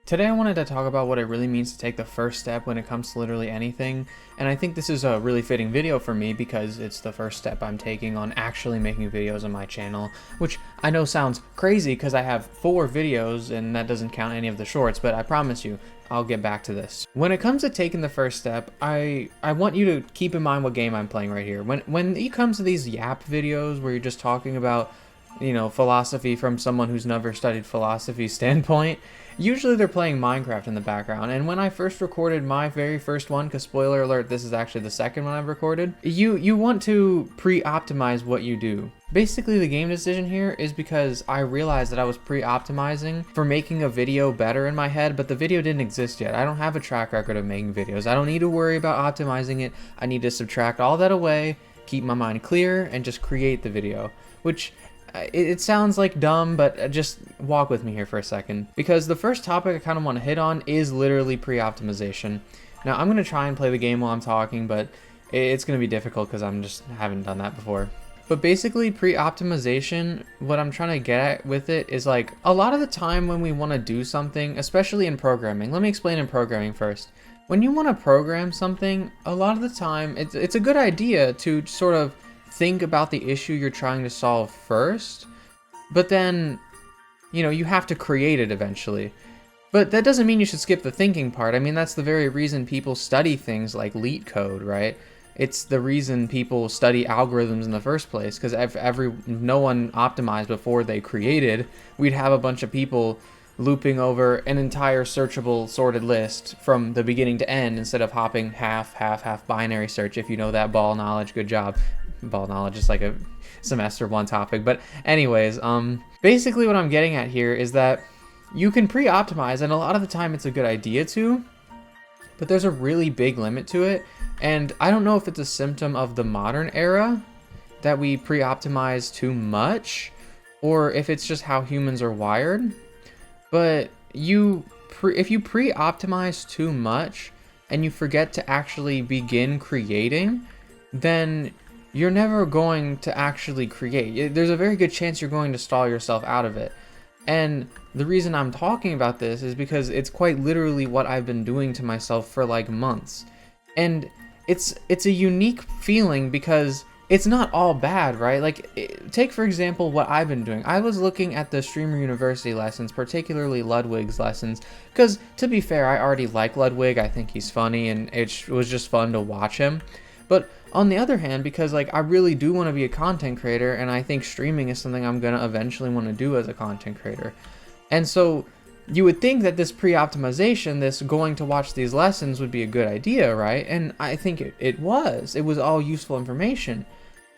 Today I wanted to talk about what it really means to take the first step when it comes to literally anything, and I think this is a really fitting video for me because it's the first step I'm taking on actually making videos on my channel, which I know sounds crazy because I have 4 videos and that doesn't count any of the shorts, but I promise you, I'll get back to this. When it comes to taking the first step, I want you to keep in mind what game I'm playing right here. When it comes to these yap videos where you're just talking about, you know, philosophy from someone who's never studied philosophy standpoint, usually they're playing Minecraft in the background. And when I first recorded my very first one, because spoiler alert, this is actually the second one I've recorded, you want to pre-optimize what you do. Basically, the game decision here is because I realized that I was pre-optimizing for making a video better in my head, but the video didn't exist yet. I don't have a track record of making videos. I don't need to worry about optimizing it. I need to subtract all that away, keep my mind clear, and just create the video, which it sounds like dumb, but just walk with me here for a second, because the first topic I kind of want to hit on is literally pre-optimization. Now, I'm going to try and play the game while I'm talking, but it's going to be difficult because haven't done that before. But basically, pre-optimization, what I'm trying to get at with it is, like, a lot of the time when we want to do something, especially in programming. Let me explain in programming first. When you want to program something, a lot of the time it's a good idea to sort of think about the issue you're trying to solve first, but then, you know, you have to create it eventually. But that doesn't mean you should skip the thinking part. I mean, that's the very reason people study things like LEET code, right? It's the reason people study algorithms in the first place, because if no one optimized before they created, we'd have a bunch of people looping over an entire searchable sorted list from the beginning to end instead of hopping half binary search. If you know that ball knowledge, good job. Ball knowledge is like a semester 1 topic. But anyways, basically what I'm getting at here is that you can pre-optimize, and a lot of the time it's a good idea to, but there's a really big limit to it. And I don't know if it's a symptom of the modern era that we pre-optimize too much, or if it's just how humans are wired. But if you pre-optimize too much and you forget to actually begin creating, then you're never going to actually create. There's a very good chance you're going to stall yourself out of it. And the reason I'm talking about this is because it's quite literally what I've been doing to myself for like months. And it's a unique feeling because it's not all bad, right? Like, take for example what I've been doing. I was looking at the Streamer University lessons, particularly Ludwig's lessons, because to be fair, I already like Ludwig. I think he's funny and it was just fun to watch him. But on the other hand, because like I really do want to be a content creator, and I think streaming is something I'm gonna eventually want to do as a content creator. And so you would think that this pre-optimization, this going to watch these lessons, would be a good idea, right? And I think it was. It was all useful information.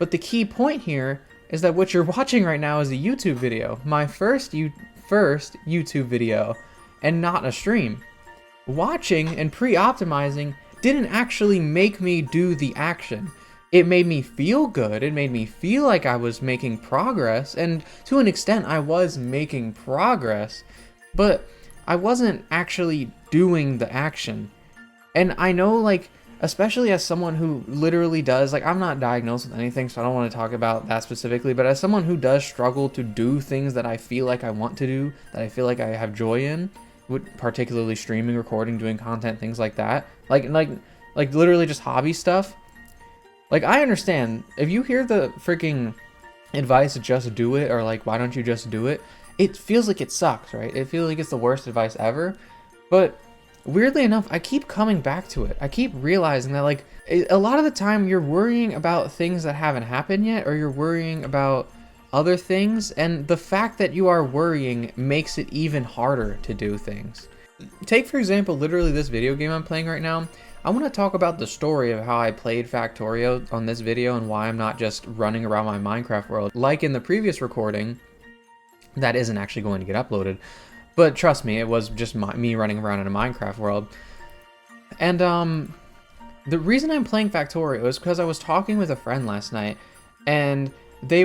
But the key point here is that what you're watching right now is a YouTube video. My first YouTube video, and not a stream. Watching and pre-optimizing didn't actually make me do the action. It made me feel good. It made me feel like I was making progress, and to an extent I was making progress, but I wasn't actually doing the action. And I know, like, especially as someone who literally does, like, I'm not diagnosed with anything, so I don't want to talk about that specifically, but as someone who does struggle to do things that I feel like I want to do, that I feel like I have joy in, particularly streaming, recording, doing content, things like that, like literally just hobby stuff. Like, I understand if you hear the freaking advice just do it, or like, why don't you just do it, it feels like it sucks, right? It feels like it's the worst advice ever. But weirdly enough, I keep coming back to it. I keep realizing that, like, a lot of the time you're worrying about things that haven't happened yet, or you're worrying about other things, and the fact that you are worrying makes it even harder to do things. Take for example literally this video game I'm playing right now. I want to talk about the story of how I played Factorio on this video and why I'm not just running around my Minecraft world like in the previous recording that isn't actually going to get uploaded. But trust me, it was just me running around in a Minecraft world. And the reason I'm playing Factorio is because I was talking with a friend last night, and we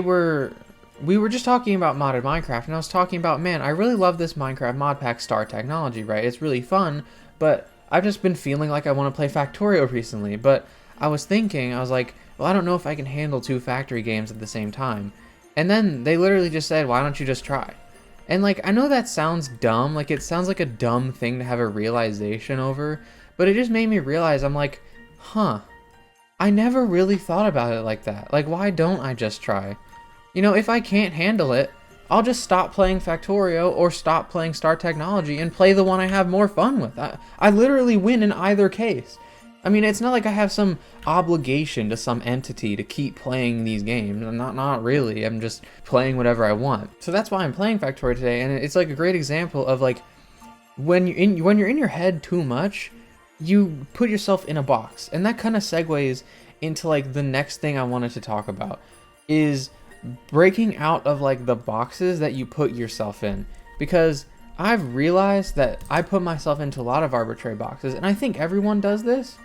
were just talking about modded Minecraft, and I was talking about, man, I really love this Minecraft mod pack star technology, right? It's really fun, but I've just been feeling like I want to play Factorio recently. But I was like, well, I don't know if I can handle 2 factory games at the same time. And then they literally just said, why don't you just try? And like, I know that sounds dumb, like it sounds like a dumb thing to have a realization over, but it just made me realize, I'm like, huh, I never really thought about it like that. Like, why don't I just try? You know, if I can't handle it, I'll just stop playing Factorio or stop playing Star Technology and play the one I have more fun with. I literally win in either case. I mean, it's not like I have some obligation to some entity to keep playing these games. Not really. I'm just playing whatever I want. So that's why I'm playing Factorio today, and it's like a great example of like when you're in your head too much, you put yourself in a box. And that kind of segues into like the next thing I wanted to talk about is breaking out of like the boxes that you put yourself in, because I've realized that I put myself into a lot of arbitrary boxes, and I think everyone does this.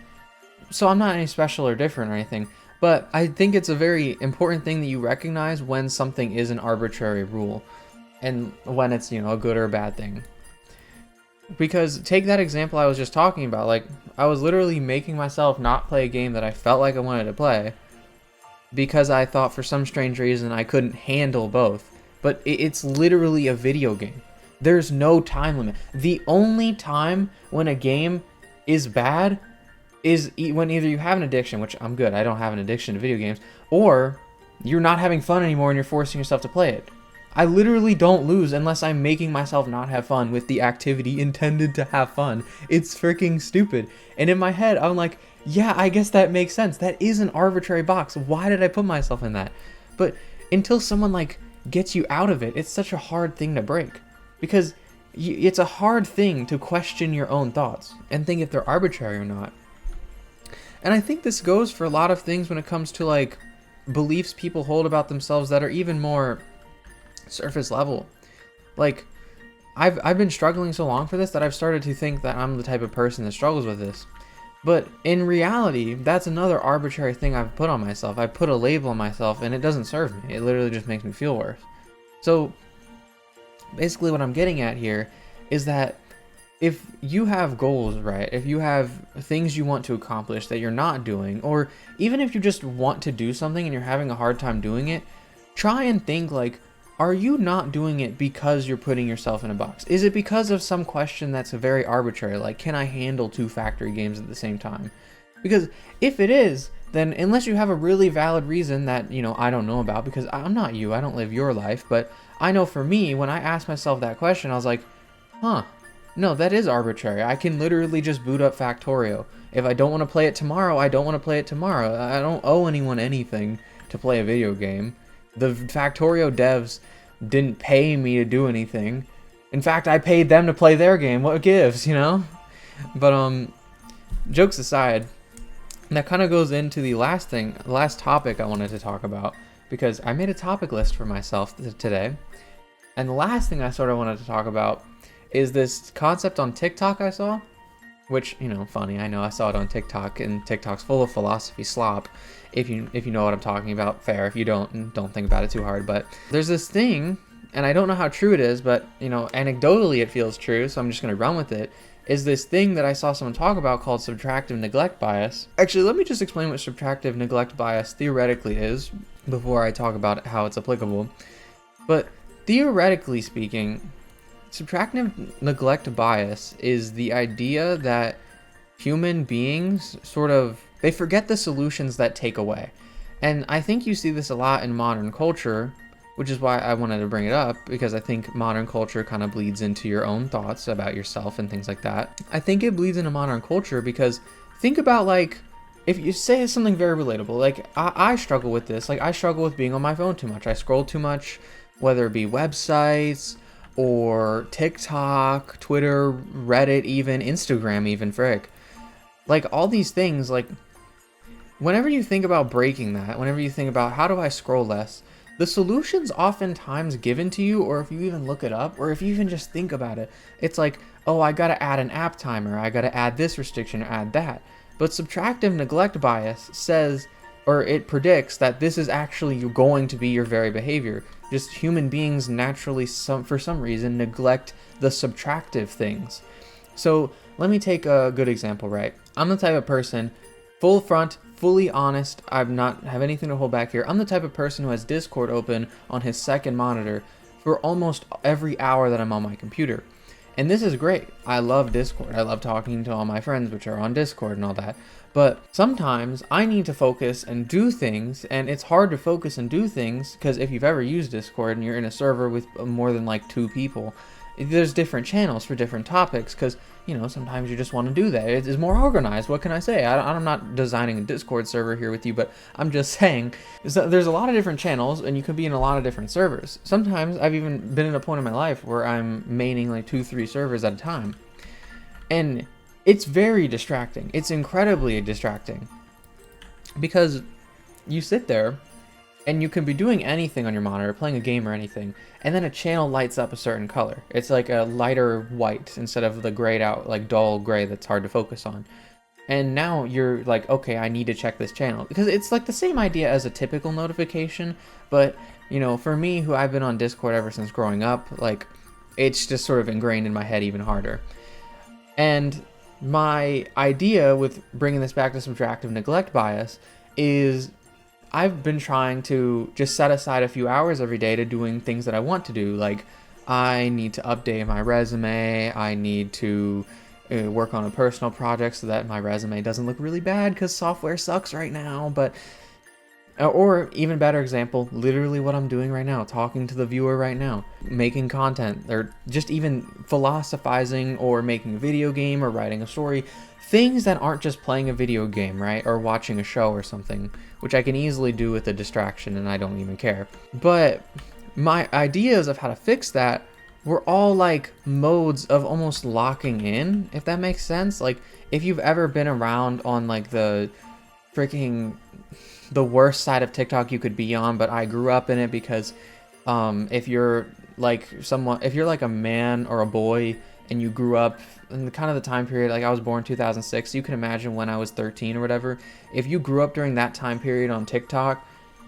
So I'm not any special or different or anything, but I think it's a very important thing that you recognize when something is an arbitrary rule and when it's, you know, a good or a bad thing. Because take that example I was just talking about, like I was literally making myself not play a game that I felt like I wanted to play because I thought for some strange reason I couldn't handle both. But it's literally a video game. There's no time limit. The only time when a game is bad is when either you have an addiction, which I'm good, I don't have an addiction to video games, or you're not having fun anymore and you're forcing yourself to play it. I literally don't lose unless I'm making myself not have fun with the activity intended to have fun. It's freaking stupid. And in my head, I'm like, yeah, I guess that makes sense. That is an arbitrary box. Why did I put myself in that? But until someone like gets you out of it, it's such a hard thing to break. Because it's a hard thing to question your own thoughts and think if they're arbitrary or not. And I think this goes for a lot of things when it comes to like beliefs people hold about themselves that are even more surface level. Like I've been struggling so long for this that I've started to think that I'm the type of person that struggles with this. But in reality, that's another arbitrary thing I've put on myself. I put a label on myself and it doesn't serve me. It literally just makes me feel worse. So basically what I'm getting at here is that if you have goals, right, if you have things you want to accomplish that you're not doing, or even if you just want to do something and you're having a hard time doing it, try and think like, are you not doing it because you're putting yourself in a box? Is it because of some question that's very arbitrary, like can I handle 2 factory games at the same time? Because if it is, then unless you have a really valid reason that, you know, I don't know about, because I'm not you, I don't live your life, but I know for me, when I asked myself that question, I was like, huh, no, that is arbitrary. I can literally just boot up Factorio. If I don't want to play it tomorrow, I don't want to play it tomorrow. I don't owe anyone anything to play a video game. The Factorio devs didn't pay me to do anything. In fact, I paid them to play their game. What gives, you know? But jokes aside, that kind of goes into the last topic I wanted to talk about, because I made a topic list for myself today. And the last thing I sort of wanted to talk about is this concept on TikTok I saw, which, you know, funny, I know I saw it on TikTok, and TikTok's full of philosophy slop. If you know what I'm talking about, fair. If you don't think about it too hard. But there's this thing, and I don't know how true it is, but, you know, anecdotally it feels true, so I'm just going to run with it, is this thing that I saw someone talk about called subtractive neglect bias. Actually, let me just explain what subtractive neglect bias theoretically is before I talk about how it's applicable. But theoretically speaking, subtractive neglect bias is the idea that human beings they forget the solutions that take away. And I think you see this a lot in modern culture, which is why I wanted to bring it up, because I think modern culture kind of bleeds into your own thoughts about yourself and things like that. I think it bleeds into modern culture because think about, like, if you say something very relatable, like I struggle with this, like I struggle with being on my phone too much. I scroll too much, whether it be websites or TikTok, Twitter, Reddit, even Instagram, even frick. Like all these things, like whenever you think about breaking that, whenever you think about how do I scroll less, the solution's oftentimes given to you, or if you even look it up, or if you even just think about it, it's like, oh, I gotta add an app timer, I gotta add this restriction or add that. But subtractive neglect bias says, or it predicts that this is actually going to be your very behavior. Just human beings naturally, for some reason, neglect the subtractive things. So let me take a good example, right? I'm the type of person, full front, fully honest, I not have anything to hold back here. I'm the type of person who has Discord open on his second monitor for almost every hour that I'm on my computer. And this is great. I love Discord. I love talking to all my friends, which are on Discord and all that. But sometimes I need to focus and do things, and it's hard to focus and do things because if you've ever used Discord and you're in a server with more than like 2 people, there's different channels for different topics because, you know, sometimes you just want to do that. It's more organized. What can I say? I'm not designing a Discord server here with you, but I'm just saying there's a lot of different channels and you can be in a lot of different servers. Sometimes I've even been at a point in my life where I'm maining like 2-3 servers at a time. And it's very distracting. It's incredibly distracting because you sit there and you can be doing anything on your monitor, playing a game or anything, and then a channel lights up a certain color. It's like a lighter white instead of the grayed out, like dull gray that's hard to focus on. And now you're like, okay, I need to check this channel. Because it's like the same idea as a typical notification, but, you know, for me, who I've been on Discord ever since growing up, like, it's just sort of ingrained in my head even harder. And my idea with bringing this back to subtractive neglect bias is I've been trying to just set aside a few hours every day to doing things that I want to do. Like, I need to update my resume. I need to work on a personal project so that my resume doesn't look really bad because software sucks right now. But, or even better example, literally what I'm doing right now, talking to the viewer right now, making content, or just even philosophizing or making a video game or writing a story. Things that aren't just playing a video game, right? Or watching a show or something, which I can easily do with a distraction and I don't even care. But my ideas of how to fix that were all like modes of almost locking in, if that makes sense. Like, if you've ever been around on like the worst side of TikTok you could be on, but I grew up in it because if you're like a man or a boy and you grew up in the kind of the time period, like I was born 2006, so you can imagine when I was 13 or whatever, if you grew up during that time period on TikTok,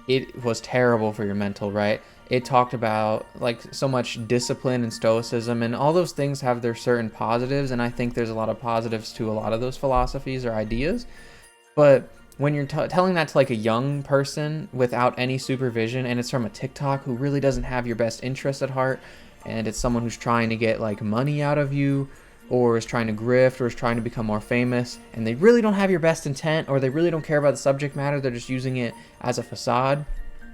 it was terrible for your mental, right? It talked about like so much discipline and stoicism, and all those things have their certain positives, and I think there's a lot of positives to a lot of those philosophies or ideas. But when you're telling that to like a young person without any supervision, and it's from a TikTok who really doesn't have your best interest at heart, and it's someone who's trying to get like money out of you, or is trying to grift, or is trying to become more famous, and they really don't have your best intent, or they really don't care about the subject matter, they're just using it as a facade,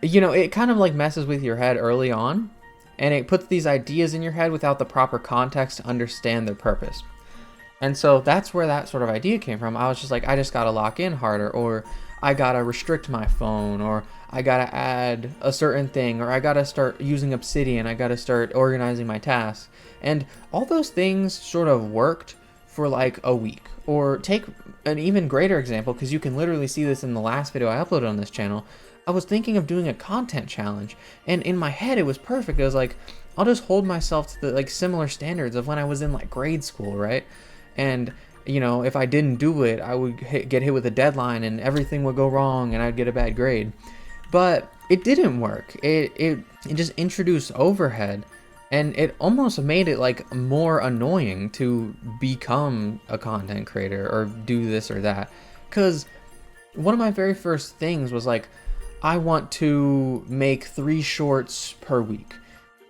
you know, it kind of like messes with your head early on, and it puts these ideas in your head without the proper context to understand their purpose. And so that's where that sort of idea came from. I was just like, I just gotta lock in harder, or I gotta restrict my phone, or I gotta add a certain thing, or I gotta start using Obsidian, I gotta start organizing my tasks. And all those things sort of worked for like a week. Or take an even greater example, because you can literally see this in the last video I uploaded on this channel. I was thinking of doing a content challenge, and in my head it was perfect. It was like, I'll just hold myself to the like similar standards of when I was in like grade school, right? And you know, if I didn't do it, I would get hit with a deadline and everything would go wrong and I'd get a bad grade. But it didn't work. It just introduced overhead, and it almost made it like more annoying to become a content creator or do this or that. Because one of my very first things was like, I want to make 3 shorts per week.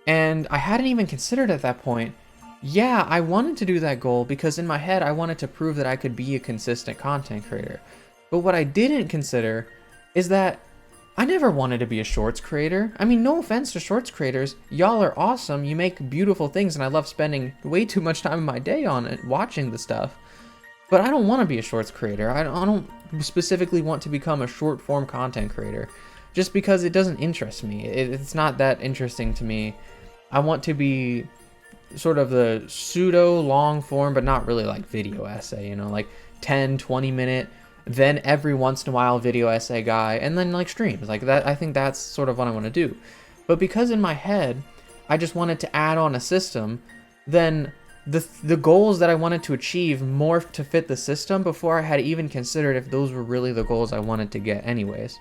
And I hadn't even considered at that point, yeah, I wanted to do that goal because in my head I wanted to prove that I could be a consistent content creator. But what I didn't consider is that I never wanted to be a shorts creator. I mean, no offense to shorts creators, y'all are awesome, you make beautiful things, and I love spending way too much time in my day on it, watching the stuff. But I don't want to be a shorts creator. I don't specifically want to become a short form content creator just because it doesn't interest me. It's not that interesting to me. I want to be sort of the pseudo long form, but not really like video essay, you know, like 10-20 minute, then every once in a while video essay guy, and then like streams like that. I think that's sort of what I want to do. But because in my head I just wanted to add on a system, then the goals that I wanted to achieve morphed to fit the system before I had even considered if those were really the goals I wanted to get anyways.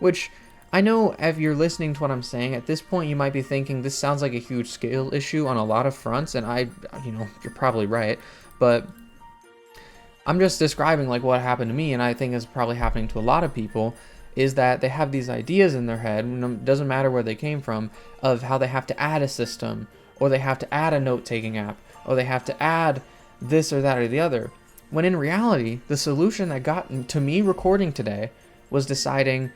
Which, I know if you're listening to what I'm saying, at this point you might be thinking this sounds like a huge scale issue on a lot of fronts, and you know, you're probably right, but I'm just describing like what happened to me, and I think is probably happening to a lot of people, is that they have these ideas in their head, and it doesn't matter where they came from, of how they have to add a system, or they have to add a note-taking app, or they have to add this or that or the other. When in reality, the solution that got to me recording today was deciding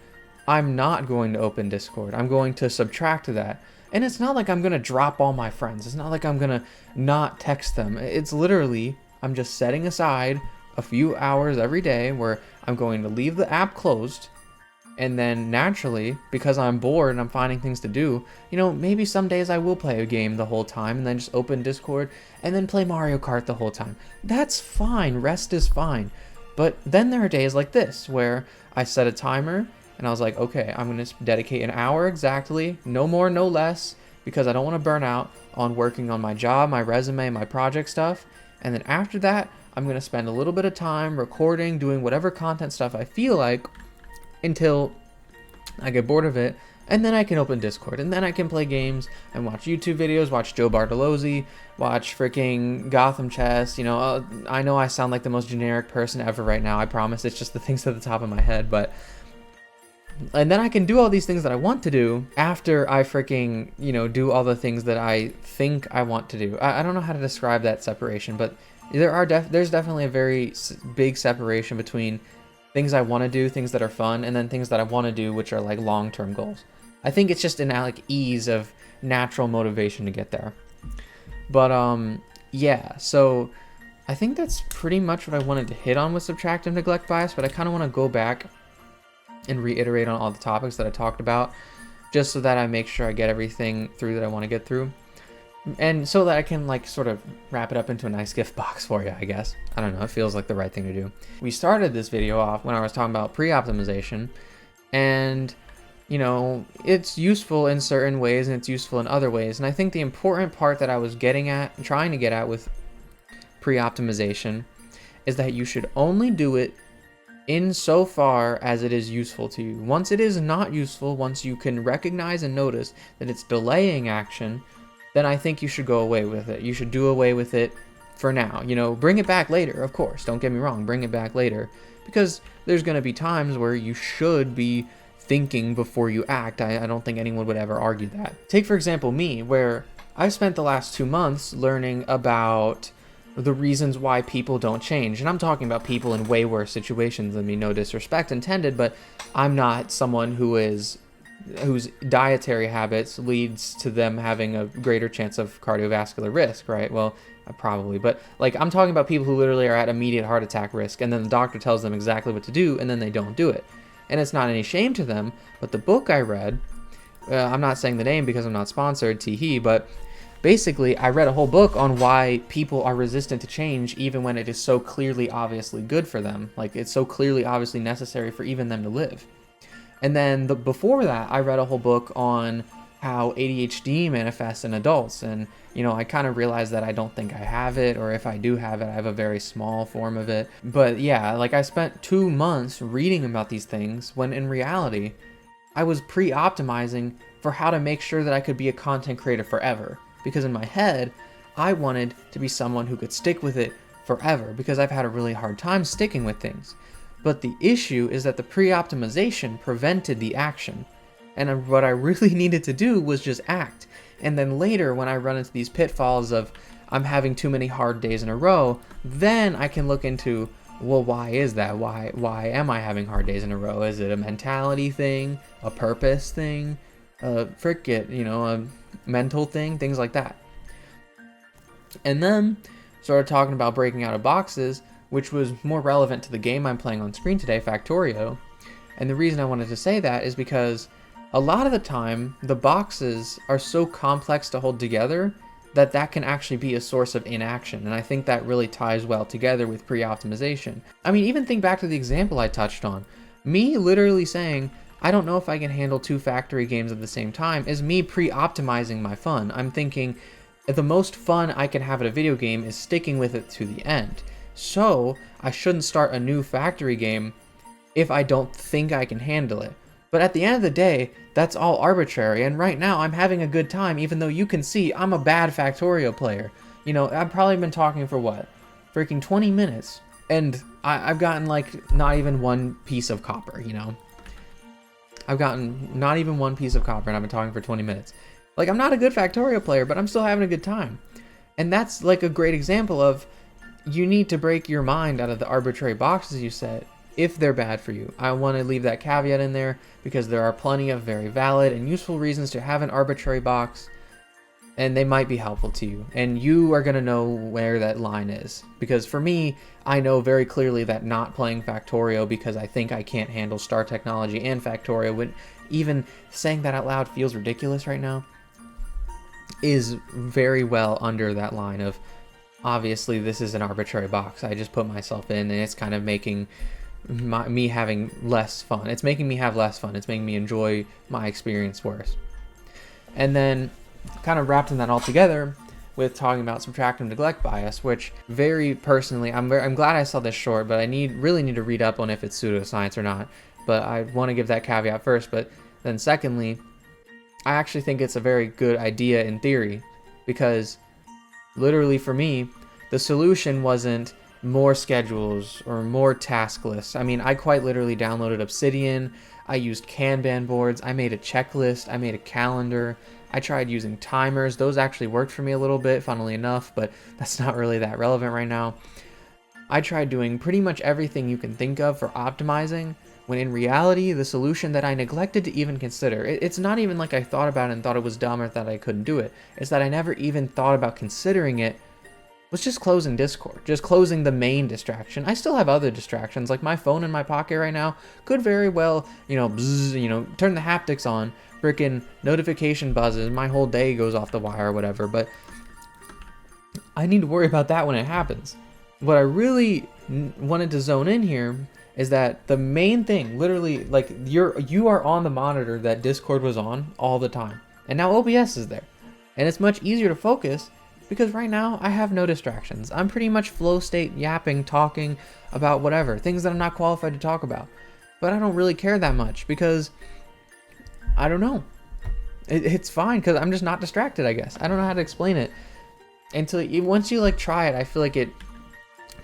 I'm not going to open Discord. I'm going to subtract that. And it's not like I'm going to drop all my friends. It's not like I'm going to not text them. It's literally, I'm just setting aside a few hours every day where I'm going to leave the app closed. And then naturally, because I'm bored and I'm finding things to do, you know, maybe some days I will play a game the whole time and then just open Discord and then play Mario Kart the whole time. That's fine. Rest is fine. But then there are days like this where I set a timer and I was like, okay, I'm going to dedicate an hour exactly, no more, no less, because I don't want to burn out on working on my job, my resume, my project stuff. And then after that, I'm going to spend a little bit of time recording, doing whatever content stuff I feel like, until I get bored of it, and then I can open Discord, and then I can play games and watch YouTube videos, watch Joe Bartolozzi, watch freaking Gotham Chess. You know, I know I sound like the most generic person ever right now, I promise, it's just the things at the top of my head, but... And then I can do all these things that I want to do after I freaking, you know, do all the things that I think I want to do. I don't know how to describe that separation, but there's definitely a very big separation between things I want to do, things that are fun, and then things that I want to do, which are like long-term goals. I think it's just an like ease of natural motivation to get there. But yeah, so I think that's pretty much what I wanted to hit on with subtractive neglect bias, but I kind of want to go back and reiterate on all the topics that I talked about, just so that I make sure I get everything through that I want to get through. And so that I can like sort of wrap it up into a nice gift box for you, I guess. I don't know, it feels like the right thing to do. We started this video off when I was talking about pre-optimization, and you know, it's useful in certain ways and it's useful in other ways. And I think the important part that I was getting at, trying to get at with pre-optimization, is that you should only do it insofar as it is useful to you. Once it is not useful, once you can recognize and notice that it's delaying action, then I think you should go away with it. You should do away with it for now. You know, bring it back later, of course. Don't get me wrong, bring it back later. Because there's going to be times where you should be thinking before you act. I don't think anyone would ever argue that. Take, for example, me, where I've spent the last 2 months learning about the reasons why people don't change. And I'm talking about people in way worse situations than me, no disrespect intended, but I'm not someone whose dietary habits leads to them having a greater chance of cardiovascular risk, right? Well, probably, but like I'm talking about people who literally are at immediate heart attack risk, and then the doctor tells them exactly what to do, and then they don't do it. And it's not any shame to them, but the book I read, I'm not saying the name because I'm not sponsored, tee-hee, but basically I read a whole book on why people are resistant to change even when it is so clearly obviously good for them. Like it's so clearly obviously necessary for even them to live. And then before that, I read a whole book on how ADHD manifests in adults. And, you know, I kind of realized that I don't think I have it, or if I do have it, I have a very small form of it. But yeah, like I spent 2 months reading about these things when in reality, I was pre-optimizing for how to make sure that I could be a content creator forever. Because in my head, I wanted to be someone who could stick with it forever because I've had a really hard time sticking with things. But the issue is that the pre-optimization prevented the action. And what I really needed to do was just act. And then later, when I run into these pitfalls of I'm having too many hard days in a row, then I can look into, well, why is that? Why am I having hard days in a row? Is it a mentality thing? A purpose thing? A mental thing? Things like that. And then started talking about breaking out of boxes, which was more relevant to the game I'm playing on screen today, Factorio. And the reason I wanted to say that is because a lot of the time, the boxes are so complex to hold together that can actually be a source of inaction. And I think that really ties well together with pre-optimization. I mean, even think back to the example I touched on. Me literally saying, I don't know if I can handle 2 factory games at the same time is me pre-optimizing my fun. I'm thinking the most fun I can have at a video game is sticking with it to the end. So I shouldn't start a new factory game if I don't think I can handle it. But at the end of the day, that's all arbitrary, and right now I'm having a good time, even though you can see I'm a bad Factorio player. You know, I've probably been talking for what? Freaking 20 minutes, and I've gotten like not even 1 piece of copper, you know? I've gotten not even one piece of copper and I've been talking for 20 minutes. Like, I'm not a good Factorio player, but I'm still having a good time. And that's like a great example of, you need to break your mind out of the arbitrary boxes you set if they're bad for you. I want to leave that caveat in there because there are plenty of very valid and useful reasons to have an arbitrary box, and they might be helpful to you. And you are going to know where that line is. Because for me, I know very clearly that not playing Factorio because I think I can't handle star technology and Factorio, when even saying that out loud feels ridiculous right now, is very well under that line of, obviously this is an arbitrary box I just put myself in, and it's kind of making me having less fun. It's making me have less fun. It's making me enjoy my experience worse. And then kind of wrapping that all together with talking about subtractive neglect bias, which very personally, I'm glad I saw this short, but I really need to read up on if it's pseudoscience or not. But I want to give that caveat first. But then secondly, I actually think it's a very good idea in theory, because literally for me, the solution wasn't more schedules or more task lists. I mean, I quite literally downloaded Obsidian, I used Kanban boards, I made a checklist, I made a calendar, I tried using timers. Those actually worked for me a little bit, funnily enough, but that's not really that relevant right now. I tried doing pretty much everything you can think of for optimizing, when in reality, the solution that I neglected to even consider, it's not even like I thought about it and thought it was dumb or that I couldn't do it. It's that I never even thought about considering it, was just closing Discord, just closing the main distraction. I still have other distractions, like my phone in my pocket right now could very well, bzz, turn the haptics on, frickin' notification buzzes, my whole day goes off the wire or whatever, but I need to worry about that when it happens. What I really wanted to zone in here is that the main thing, literally, like, you are on the monitor that Discord was on all the time, and now OBS is there, and it's much easier to focus because right now I have no distractions. I'm pretty much flow state, yapping, talking about whatever, things that I'm not qualified to talk about, but I don't really care that much because I don't know. It's fine because I'm just not distracted, I guess. I don't know how to explain it once you like try it. I feel like it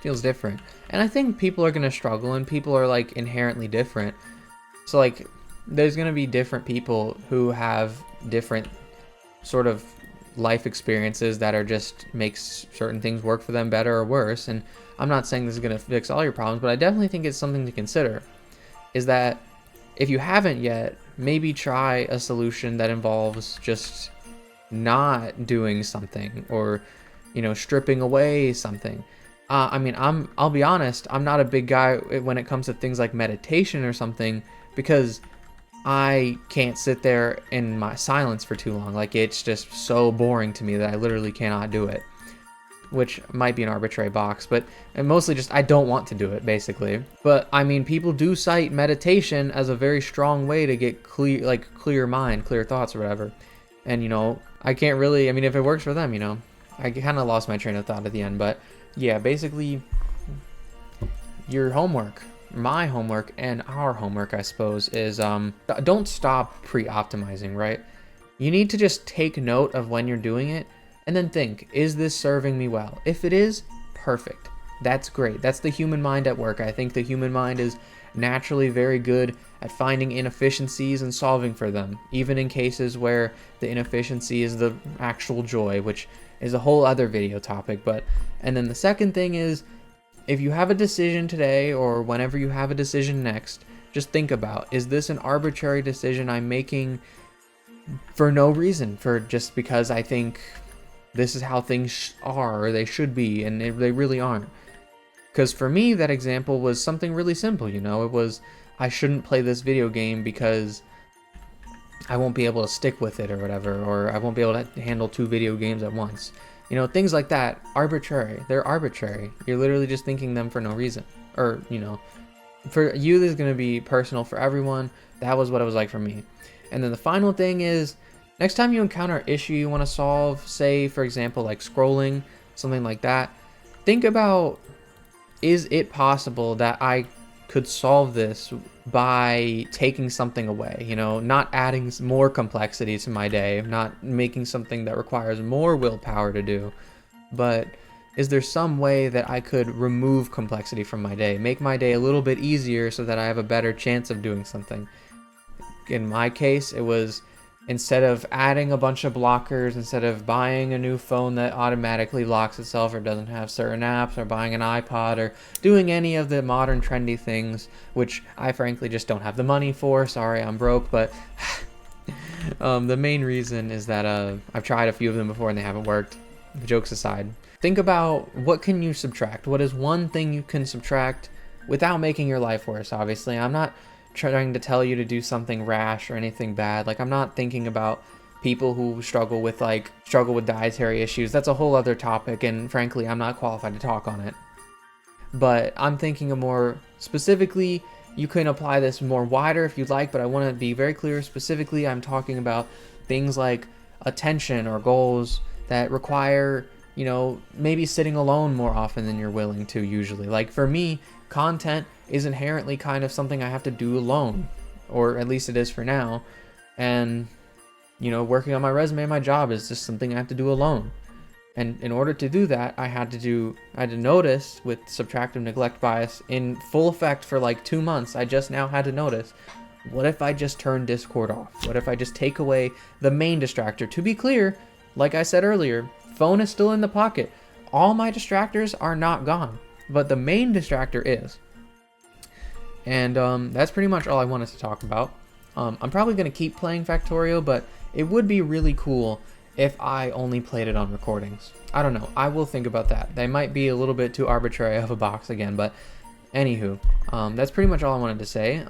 feels different. And I think people are going to struggle, and people are like inherently different. So like there's going to be different people who have different sort of life experiences that are just makes certain things work for them better or worse. And I'm not saying this is going to fix all your problems, but I definitely think it's something to consider, is that if you haven't yet, maybe try a solution that involves just not doing something, or stripping away something. I'll be honest, I'm not a big guy when it comes to things like meditation or something, because I can't sit there in my silence for too long. Like, it's just so boring to me that I literally cannot do it, which might be an arbitrary box, and mostly just I don't want to do it, basically. But I mean, people do cite meditation as a very strong way to get clear mind, clear thoughts or whatever. And I can't really, if it works for them, I kind of lost my train of thought at the end, but yeah, basically, your homework, my homework, and our homework, I suppose, is don't stop pre-optimizing, right? You need to just take note of when you're doing it, and then think, is this serving me well? If it is, perfect. That's great. That's the human mind at work. I think the human mind is naturally very good at finding inefficiencies and solving for them, even in cases where the inefficiency is the actual joy, which is a whole other video topic. And then the second thing is, if you have a decision today or whenever you have a decision next, just think about, is this an arbitrary decision I'm making for no reason, for just because I think this is how things are or they should be, and they really aren't? Because for me, that example was something really simple. It was, I shouldn't play this video game because I won't be able to stick with it or whatever, or I won't be able to handle 2 video games at once. Things like that, arbitrary. They're arbitrary. You're literally just thinking them for no reason. Or, for you, this is going to be personal. For everyone, that was what it was like for me. And then the final thing is, next time you encounter an issue you want to solve, say, for example, like scrolling, something like that, think about, is it possible that I could solve this by taking something away, not adding more complexity to my day, not making something that requires more willpower to do, but is there some way that I could remove complexity from my day, make my day a little bit easier so that I have a better chance of doing something? in my case, it was instead of adding a bunch of blockers, instead of buying a new phone that automatically locks itself or doesn't have certain apps, or buying an iPod, or doing any of the modern trendy things, which I frankly just don't have the money for. Sorry, I'm broke, but the main reason is that I've tried a few of them before and they haven't worked. Jokes aside, think about what can you subtract? What is one thing you can subtract without making your life worse? Obviously, I'm not trying to tell you to do something rash or anything bad. Like, I'm not thinking about people who struggle with dietary issues. That's a whole other topic, and frankly, I'm not qualified to talk on it. But I'm thinking of more specifically, you can apply this more wider if you'd like, but I want to be very clear. Specifically, I'm talking about things like attention or goals that require, you know, maybe sitting alone more often than you're willing to usually. Like for me, content is inherently kind of something I have to do alone, or at least it is for now. And, you know, working on my resume and my job is just something I have to do alone. And in order to do that, I had to notice with subtractive neglect bias in full effect for like 2 months. I just now had to notice, what if I just turn Discord off? What if I just take away the main distractor? To be clear, like I said earlier, phone is still in the pocket. All my distractors are not gone, but the main distractor is. And that's pretty much all I wanted to talk about. I'm probably going to keep playing Factorio, but it would be really cool if I only played it on recordings. I don't know. I will think about that. They might be a little bit too arbitrary of a box again, but anywho, that's pretty much all I wanted to say.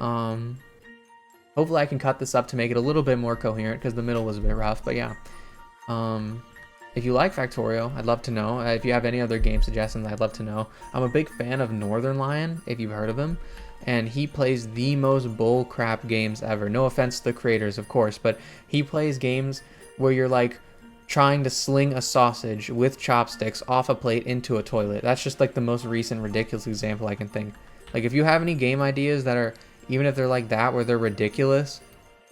Hopefully I can cut this up to make it a little bit more coherent, because the middle was a bit rough, but yeah. If you like Factorio, I'd love to know. If you have any other game suggestions, I'd love to know. I'm a big fan of Northern Lion, if you've heard of him, and he plays the most bullcrap games ever. No offense to the creators, of course, but he plays games where you're like trying to sling a sausage with chopsticks off a plate into a toilet. That's just like the most recent ridiculous example I can think. Like, if you have any game ideas that are, even if they're like that, where they're ridiculous,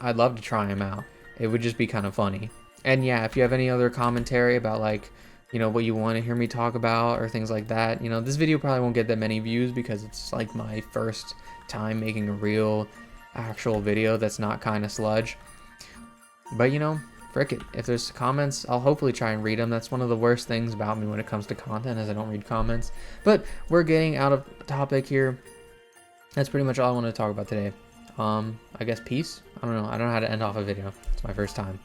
I'd love to try them out. It would just be kind of funny. And yeah, if you have any other commentary about, like, you know, what you want to hear me talk about or things like that, you know, this video probably won't get that many views because it's like my first time making a real actual video that's not kind of sludge. But, you know, frick it. If there's comments, I'll hopefully try and read them. That's one of the worst things about me when it comes to content, is I don't read comments. But we're getting out of topic here. That's pretty much all I want to talk about today. I guess peace? I don't know. I don't know how to end off a video. It's my first time.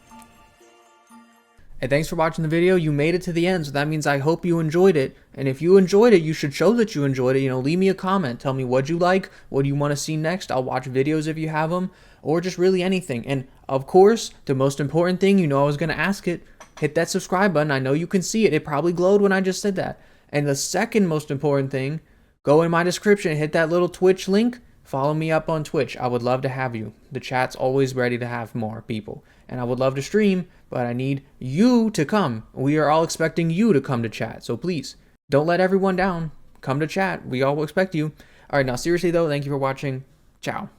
Hey, thanks for watching the video. You made it to the end, so that means I hope you enjoyed it. And if you enjoyed it, you should show that you enjoyed it. You know, leave me a comment. Tell me what you like, what do you want to see next. I'll watch videos if you have them, or just really anything. And of course, the most important thing, you know I was going to ask it, hit that subscribe button. I know you can see it. It probably glowed when I just said that. And the second most important thing, go in my description, hit that little Twitch link. Follow me up on Twitch. I would love to have you. The chat's always ready to have more people. And I would love to stream, but I need you to come. We are all expecting you to come to chat. So please, don't let everyone down. Come to chat. We all expect you. All right, now seriously though, thank you for watching. Ciao.